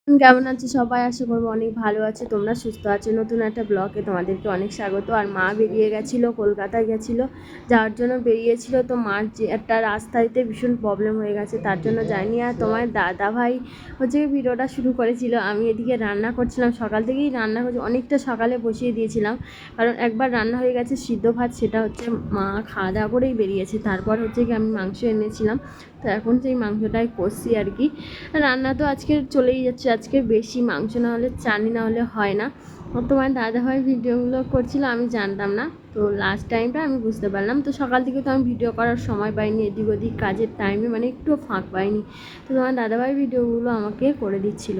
কেমন আছো সবাই? আশা করবো অনেক ভালো আছে, তোমরা সুস্থ আছো। নতুন একটা ব্লগে তোমাদেরকে অনেক স্বাগত। আর মা বেরিয়ে গেছিলো, কলকাতায় গেছিলো, যাওয়ার জন্য বেরিয়েছিল। তো মার যে একটা রাস্তাতে ভীষণ প্রবলেম হয়ে গেছে, তার জন্য যায়নি। আর তোমার দাদা ভাই হচ্ছে ভিডিওটা শুরু করেছিল, আমি এদিকে রান্না করছিলাম। সকাল থেকেই রান্না করছি, অনেকটা সকালে বসিয়ে দিয়েছিলাম, কারণ একবার রান্না হয়ে গেছে সিদ্ধ ভাত, সেটা হচ্ছে মা খাওয়া দাওয়া করেই বেরিয়েছে। তারপর হচ্ছে কি আমি মাংস এনেছিলাম, তো এখন সেই মাংসটাই কষছি আর কি। রান্না তো আজকে চলেই যাচ্ছে, আজকে বেশি মাংস না হলে চানি না হলে হয় না। তোমার দাদাভাই ভিডিওগুলো করছিল, আমি জানতাম না, তো লাস্ট টাইমটা আমি বুঝতে পারলাম। তো সকাল থেকে তো আমি ভিডিও করার সময় পাইনি, এদিক ওদিক কাজের টাইমে মানে একটুও ফাঁক পাইনি। তো তোমার দাদাভাই ভিডিওগুলো আমাকে করে দিচ্ছিল।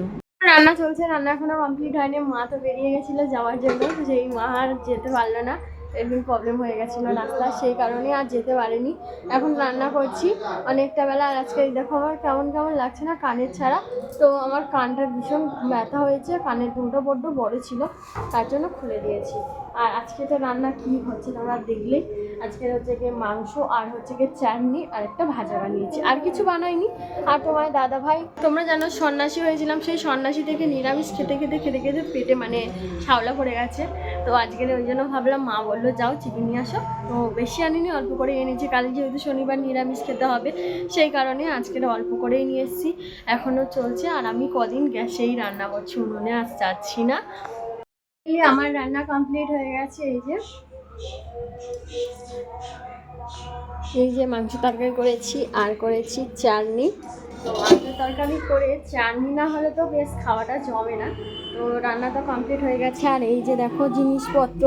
রান্না চলছে, রান্না এখনো কমপ্লিট হয়নি। মা তো বেরিয়ে গেছিলো যাওয়ার জন্য, সেই মা আর যেতে পারলো না, এরকম প্রবলেম হয়ে গেছিলো রাস্তা, সেই কারণে আর যেতে পারেনি। এখন রান্না করছি অনেকটা বেলা। আর আজকে দেখো আমার কেমন কেমন লাগছে না কানের ছাড়া, তো আমার কানটা ভীষণ ব্যথা হয়েছে, কানের দুটো বড্ড বড় ছিল, তার জন্য খুলে দিয়েছি। আর আজকে তো রান্না কি হচ্ছে তোমরা দেখলে, আজকে হচ্ছে গিয়ে মাংস আর হচ্ছে গিয়ে চাটনি আর একটা ভাজা বানিয়েছি, আর কিছু বানাইনি। আর তোমার দাদা ভাই, তোমরা জানো সন্ন্যাসী হয়েছিলাম, সেই সন্ন্যাসী থেকে নিরামিষ খেতে খেতে খেতে খেতে পেটে মানে শাওলা পড়ে গেছে। তো আজকের ওই জন্য ভাবলাম, মা বললো যাও চিকেন নিয়ে আসো, তো বেশি আনিনি, অল্প করে এনেছি। কাল যেহেতু শনিবার নিরামিষ খেতে হবে, সেই কারণে আজকের অল্প করেই নিয়ে এসেছি। এখনও চলছে, আর আমি কদিন গ্যাসেই রান্না করছি, উনুনে আর যাচ্ছি না। আমার রান্না কমপ্লিট হয়ে গেছে। এই যে মাংস তরকারি করেছি, আর করেছি চাটনি। তো মাংস তরকারি করে চাটনি না হলে তো বেশ খাওয়াটা জমে না। তো রান্নাটা কমপ্লিট হয়ে গেছে। আর এই যে দেখো জিনিসপত্র,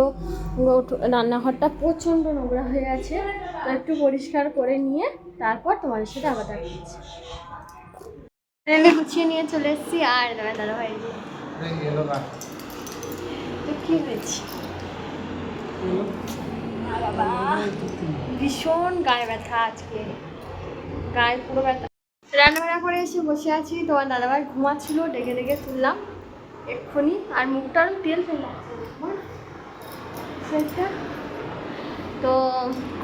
রান্নাঘরটা প্রচণ্ড নোংরা হয়ে আছে, তো একটু পরিষ্কার করে নিয়ে তারপর তোমাদের সাথে আবার দেখা হচ্ছে। ট্রেনে গুছিয়ে নিয়ে চলে এসেছি। আর দাদা ভাই তো কি হয়েছে বাবা, ভীষণ গায়ে ব্যথা, আজকে গায়ে পুরো ব্যথা। রান্নাবান্না করে এসে বসে আছি, তোমার দাদাভাই ঘুমাচ্ছিল, ডেকে ডেকে তুললাম এক্ষুনি। আর মুখটা আরও তেল ফেলে সেটা, তো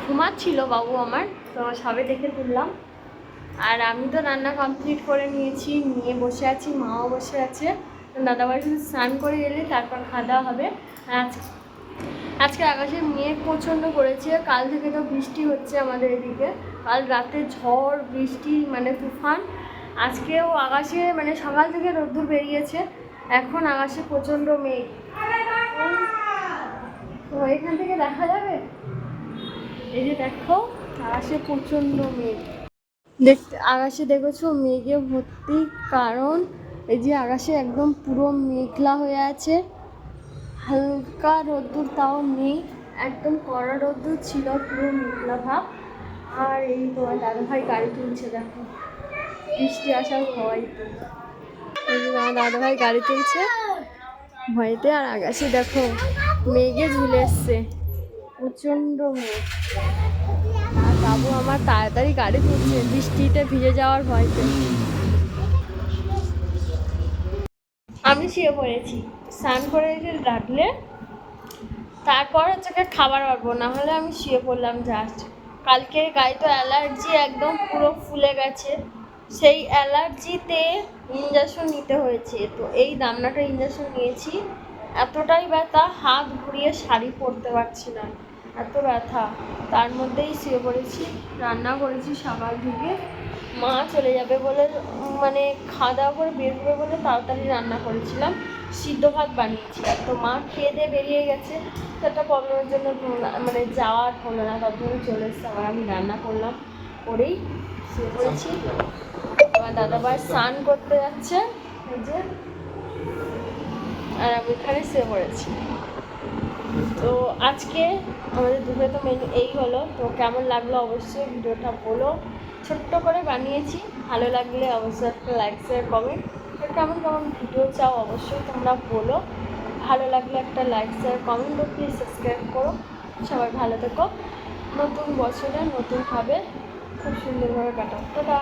ঘুমাচ্ছিল বাবু আমার, তো সবে দেখে তুললাম। আর আমি তো রান্না কমপ্লিট করে নিয়েছি, নিয়ে বসে আছি, মাও বসে আছে। দাদাভাই শুধু স্নান করে এলে তারপর খাওয়া দাওয়া হবে। আর আজকে আকাশে মেঘ প্রচণ্ড করেছে, কাল থেকে তো বৃষ্টি হচ্ছে আমাদের এদিকে। কাল রাতে ঝড় বৃষ্টি মানে তুফান, আজকেও আকাশে মানে সকাল থেকে রোদ্দুর বেরিয়েছে, এখন আকাশে প্রচণ্ড মেঘ। তো এখান থেকে দেখা যাবে, এই যে দেখো আকাশে প্রচণ্ড মেঘ, দেখতে আকাশে দেখেছো মেঘে ভর্তি, কারণ এই যে আকাশে একদম পুরো মেঘলা হয়ে আছে, হালকা রোদ্দুর তাও নেই, একদম কড়া রোদ্দুর ছিল, পুরো মেঘলা ভাব। আর এই তোমার দাদাভাই গাড়ি তুলছে, দেখো বৃষ্টি আসার ভয়, এই যে আমার দাদাভাই গাড়ি তুলছে ভয়েতে। আর আকাশে দেখো মেঘে ঝুলে এসছে, প্রচণ্ড মেঘ। আর বাবু আমার তাড়াতাড়ি গাড়ি তুলছে বৃষ্টিতে ভিজে যাওয়ার ভয়তে। আমি শুয়ে পড়েছি, স্নান করে রাখলে তারপর হচ্ছে খাবার পারবো, না হলে আমি শুয়ে পড়লাম জাস্ট। কালকে গায়ে তো অ্যালার্জি একদম পুরো ফুলে গেছে, সেই অ্যালার্জিতে ইঞ্জেকশন নিতে হয়েছে। তো এই দামনাটা ইঞ্জেকশন নিয়েছি, এতটাই ব্যথা, হাত ঘুরিয়ে শাড়ি পরতে পারছি না, এত ব্যথা। তার মধ্যেই শুয়ে পড়েছি, রান্না করেছি সকাল থেকে। মা চলে যাবে বলে মানে খাওয়া দাওয়া করে বের হবে বলে তাড়াতাড়ি রান্না করেছিলাম, সিদ্ধ ভাত বানিয়েছিলাম। তো মা খেয়ে দিয়ে বেরিয়ে গেছে, তো একটা প্রবলেমের জন্য মানে যাওয়ার হলো না, তার জন্য চলে এসছে। আবার আমি রান্না করলাম, করেই শুয়ে পড়েছি। আমার দাদাভাই স্নান করতে যাচ্ছে এই যে, আর আমি এখানে শুয়ে পড়েছি। তো আজকে আমাদের দুপুরে তো মেনু এই হলো। তো কেমন লাগলো অবশ্যই ভিডিওটা বলো, ছোট্ট করে বানিয়েছি, ভালো লাগলে অবশ্যই একটা লাইক শেয়ার কমেন্ট, কেমন কেমন ভিডিও চাও অবশ্যই তোমরা বলো। ভালো লাগলে একটা লাইক শেয়ার কমেন্ট ও প্লিজ সাবস্ক্রাইব করো। সবাই ভালো থেকো, নতুন বছরে নতুনভাবে খুব সুন্দরভাবে কাটাও। টাটা।